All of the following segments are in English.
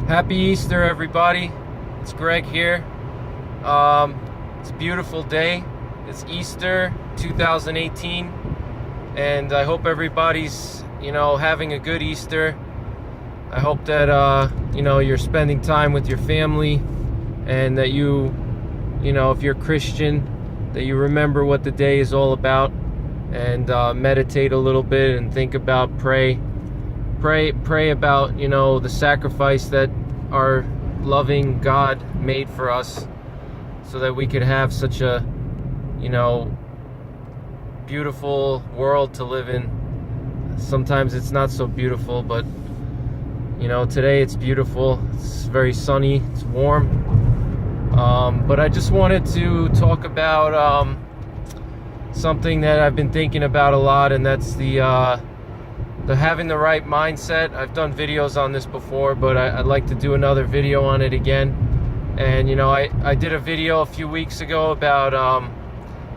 Happy Easter, everybody. It's Greg here. It's a beautiful day. It's Easter 2018, and I hope everybody's, having a good Easter. I hope that, you're spending time with your family, and that if you're Christian, that you remember what the day is all about, and meditate a little bit and think about, pray about, the sacrifice that our loving God made for us, so that we could have such a, beautiful world to live in. Sometimes it's not so beautiful, but, today it's beautiful. It's very sunny, it's warm. But I just wanted to talk about something that I've been thinking about a lot, and that's the having the right mindset. I've done videos on this before, but I'd like to do another video on it again. And I did a video a few weeks ago about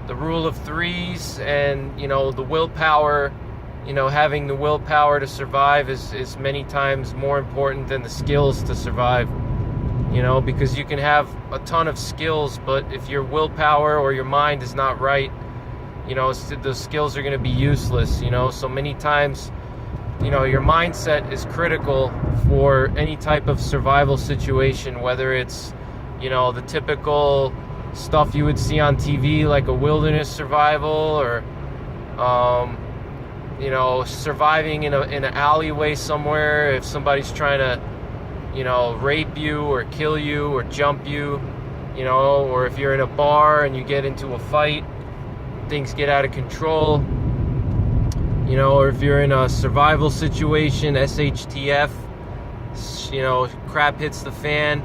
the rule of threes, and the willpower. Having the willpower to survive is many times more important than the skills to survive. Because you can have a ton of skills, but if your willpower or your mind is not right, those skills are going to be useless. So many times, your mindset is critical for any type of survival situation, whether it's, the typical stuff you would see on TV, like a wilderness survival, or, surviving in an alleyway somewhere if somebody's trying to, rape you or kill you or jump you, or if you're in a bar and you get into a fight, things get out of control. Or if you're in a survival situation, SHTF, crap hits the fan,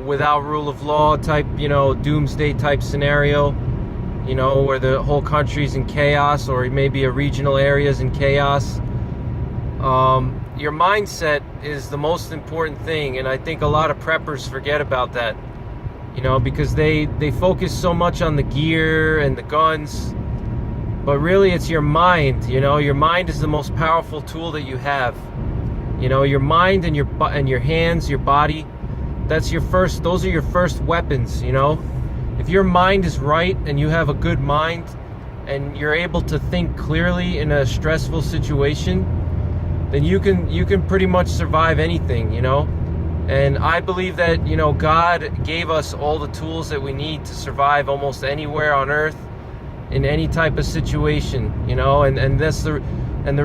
without rule of law type, doomsday type scenario, where the whole country's in chaos, or maybe a regional area's in chaos. Your mindset is the most important thing, and I think a lot of preppers forget about that, because they focus so much on the gear and the guns. But really, it's your mind. Your mind is the most powerful tool that you have. Your mind and your hands, your body. Those are your first weapons. If your mind is right and you have a good mind, and you're able to think clearly in a stressful situation, then you can pretty much survive anything. And I believe that God gave us all the tools that we need to survive almost anywhere on earth, in any type of situation, and that's the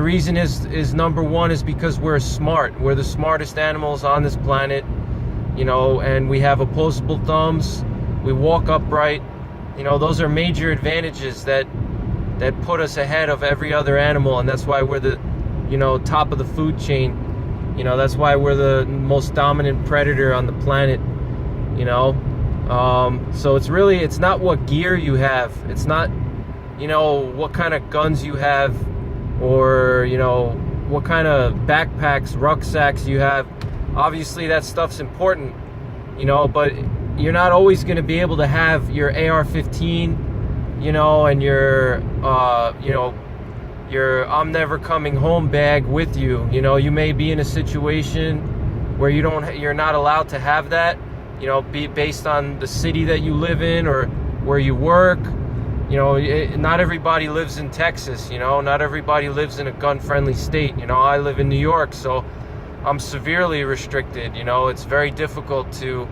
reason is number one is because we're smart. We're the smartest animals on this planet, and we have opposable thumbs. We walk upright. Those are major advantages that put us ahead of every other animal, and that's why we're the top of the food chain. That's why we're the most dominant predator on the planet. So it's not what gear you have. It's not what kind of guns you have, or what kind of backpacks, rucksacks you have. Obviously that stuff's important, but you're not always going to be able to have your AR-15 and your I'm never coming home bag with you. You may be in a situation where you're not allowed to have that, be based on the city that you live in or where you work. Not everybody lives in Texas, not everybody lives in a gun-friendly state. I live in New York, so I'm severely restricted. It's very difficult to,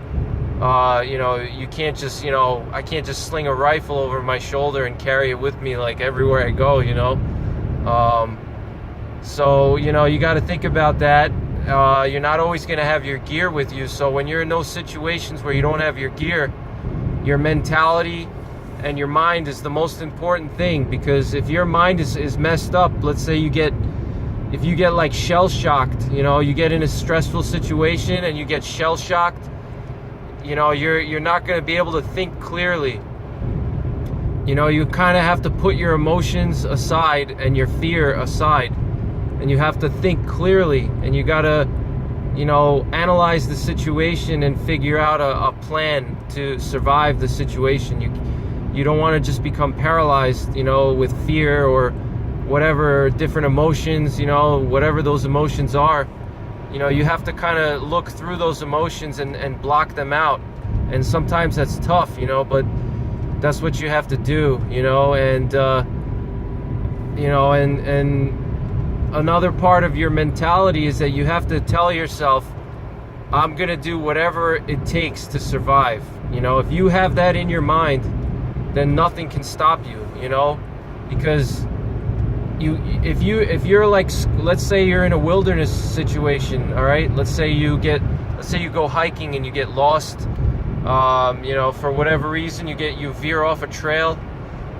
you can't just, I can't just sling a rifle over my shoulder and carry it with me like everywhere I go, So, you got to think about that. You're not always going to have your gear with you, so when you're in those situations where you don't have your gear, your mentality and your mind is the most important thing. Because if your mind is messed up, let's say if you get like shell shocked, you get in a stressful situation and you get shell shocked, you're not going to be able to think clearly. You kind of have to put your emotions aside and your fear aside, and you have to think clearly, and you got to analyze the situation and figure out a plan to survive the situation. You don't want to just become paralyzed, with fear or whatever different emotions, whatever those emotions are. you know, you have to kind of look through those emotions and block them out. And sometimes that's tough, you know, but that's what you have to do, you know. And you know, and another part of your mentality is that you have to tell yourself, I'm gonna do whatever it takes to survive. You know, if you have that in your mind, then nothing can stop you, you know, because if you're like, let's say you're in a wilderness situation, all right, let's say you go hiking and you get lost, you know, for whatever reason you veer off a trail,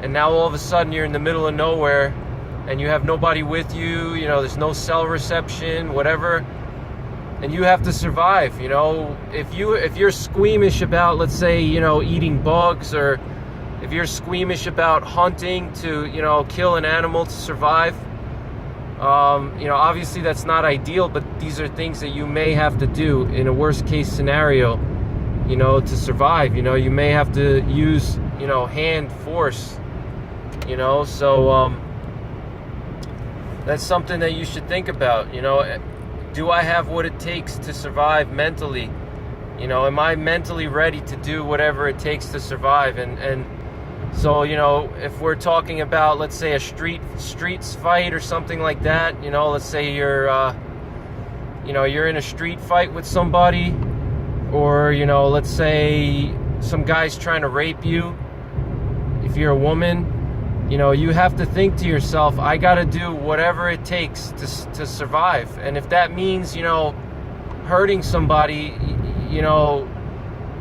and now all of a sudden you're in the middle of nowhere and you have nobody with you, you know, there's no cell reception, whatever, and you have to survive. You know, if you're squeamish about, let's say, you know, eating bugs, or if you're squeamish about hunting to, you know, kill an animal to survive, you know, obviously that's not ideal, but these are things that you may have to do in a worst case scenario, you know, to survive. You know, you may have to use, you know, hand force, you know, so that's something that you should think about. You know, do I have what it takes to survive mentally? You know, am I mentally ready to do whatever it takes to survive? And so, you know, if we're talking about, let's say, a streets fight or something like that, you know, let's say you're you know, you're in a street fight with somebody, or, you know, let's say some guy's trying to rape you. If you're a woman, you know, you have to think to yourself, I got to do whatever it takes to survive. And if that means, you know, hurting somebody, you know,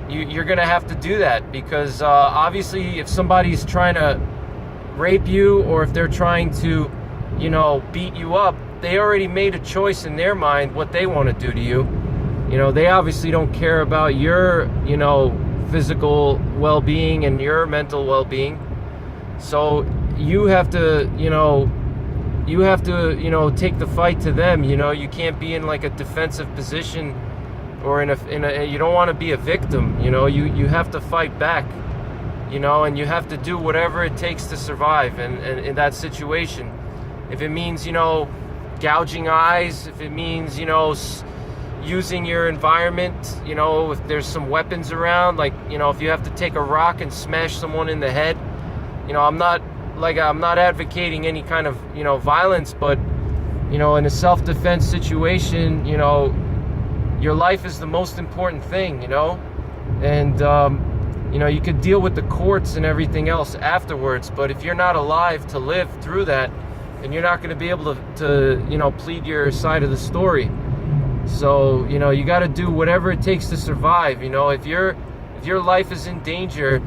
you're going to have to do that, because obviously if somebody's trying to rape you, or if they're trying to, you know, beat you up, they already made a choice in their mind what they want to do to you. You know, they obviously don't care about your, you know, physical well-being and your mental well-being. So you have to, you know, take the fight to them. You know, you can't be in like a defensive position, or in a you don't want to be a victim. You know, you have to fight back, you know, and you have to do whatever it takes to survive. And in that situation, if it means, you know, gouging eyes, if it means, you know, using your environment, you know, if there's some weapons around, like, you know, if you have to take a rock and smash someone in the head, you know, I'm not advocating any kind of, you know, violence, but, you know, in a self-defense situation, you know, your life is the most important thing, you know, and, you know, you could deal with the courts and everything else afterwards, but if you're not alive to live through that, then you're not going to be able to, you know, plead your side of the story. So, you know, you got to do whatever it takes to survive. You know, if your life is in danger,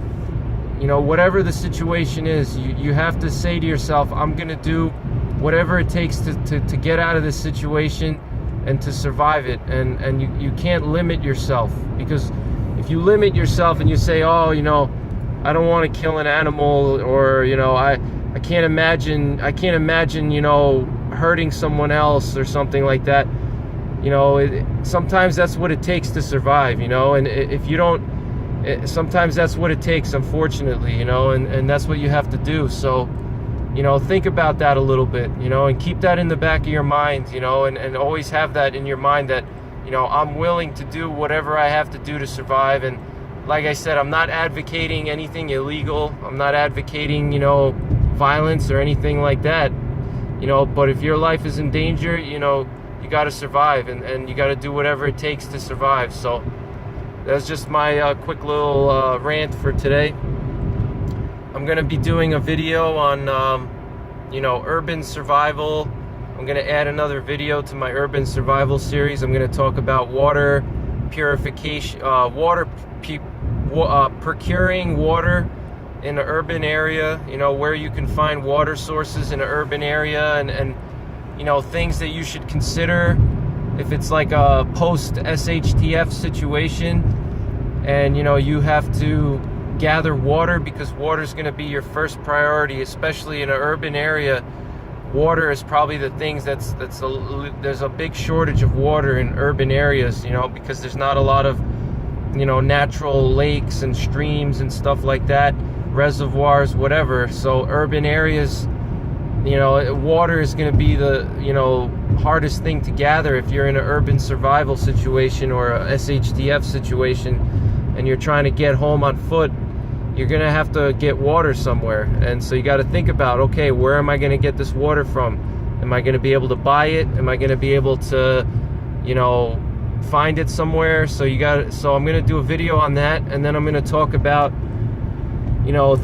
you know, whatever the situation is, you have to say to yourself, I'm going to do whatever it takes to get out of this situation and to survive it. And you can't limit yourself, because if you limit yourself and you say, oh, you know, I don't want to kill an animal, or, you know, I can't imagine, you know, hurting someone else or something like that. You know, sometimes that's what it takes to survive, you know, and if you don't, sometimes that's what it takes, unfortunately, you know, and that's what you have to do. So, you know, think about that a little bit, you know, and keep that in the back of your mind, you know, and always have that in your mind that, you know, I'm willing to do whatever I have to do to survive. And like I said, I'm not advocating anything illegal. I'm not advocating, you know, violence or anything like that, you know, but if your life is in danger, you know, you got to survive, and you got to do whatever it takes to survive. So that's just my quick little rant for today. I'm going to be doing a video on, you know, urban survival. I'm going to add another video to my urban survival series. I'm going to talk about water purification, procuring water in an urban area, you know, where you can find water sources in an urban area, and you know, things that you should consider if it's like a post SHTF situation, and, you know, you have to gather water, because water is going to be your first priority, especially in an urban area. Water is probably the things there's a big shortage of water in urban areas, you know, because there's not a lot of, you know, natural lakes and streams and stuff like that, reservoirs, whatever. So urban areas, water is going to be the hardest thing to gather if you're in an urban survival situation or a SHTF situation and you're trying to get home on foot. You're going to have to get water somewhere, and so you got to think about, okay, where am I going to get this water from? Am I going to be able to buy it? Am I going to be able to find it somewhere? So I'm going to do a video on that, and then I'm going to talk about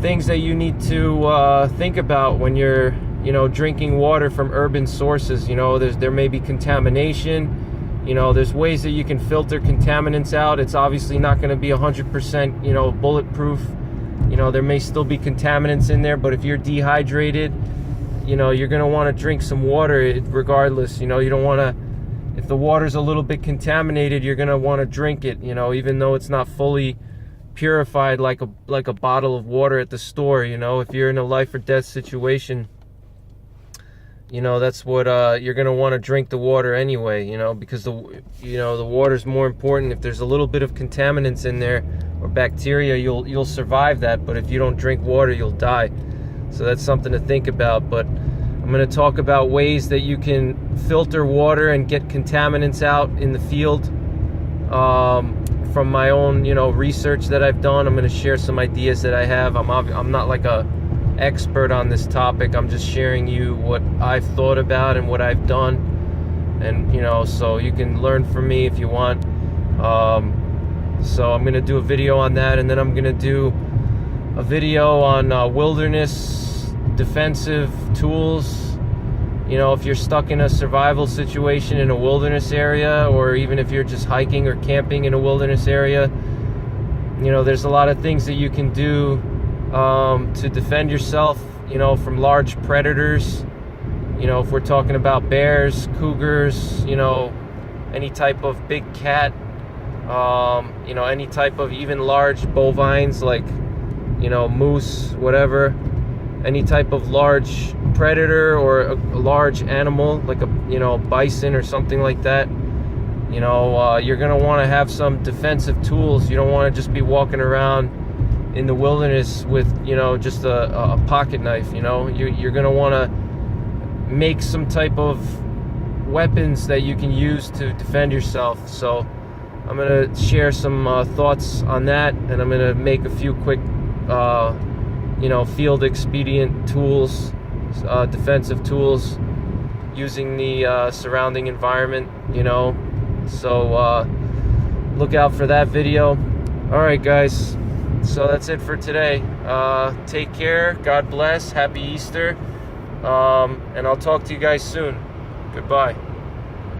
things that you need to think about when you're drinking water from urban sources. There may be contamination. There's ways that you can filter contaminants out. It's obviously not going to be 100% bulletproof. There may still be contaminants in there, but if you're dehydrated, you're going to want to drink some water regardless. You don't want to, if the water's a little bit contaminated, you're going to want to drink it, even though it's not fully purified like a bottle of water at the store. If you're in a life or death situation, that's what you're going to want to drink the water anyway, because the water's more important. If there's a little bit of contaminants in there or bacteria, you'll survive that, but if you don't drink water, you'll die. So that's something to think about. But I'm going to talk about ways that you can filter water and get contaminants out in the field from my own research that I've done. I'm going to share some ideas that I have. I'm not like a expert on this topic. I'm just sharing you what I've thought about and what I've done, and so you can learn from me if you want. So I'm going to do a video on that, and then I'm going to do a video on wilderness defensive tools. If you're stuck in a survival situation in a wilderness area, or even if you're just hiking or camping in a wilderness area, there's a lot of things that you can do to defend yourself, from large predators. If we're talking about bears, cougars, any type of big cat, any type of even large bovines like, moose, whatever, any type of large predator or a large animal like a, bison or something like that, you're going to want to have some defensive tools. You don't want to just be walking around in the wilderness with just a pocket knife. You're gonna want to make some type of weapons that you can use to defend yourself. So I'm gonna share some thoughts on that, and I'm gonna make a few quick field expedient tools, defensive tools, using the surrounding environment. So look out for that video. All right, guys. So that's it for today. Take care. God bless. Happy Easter. And I'll talk to you guys soon. Goodbye.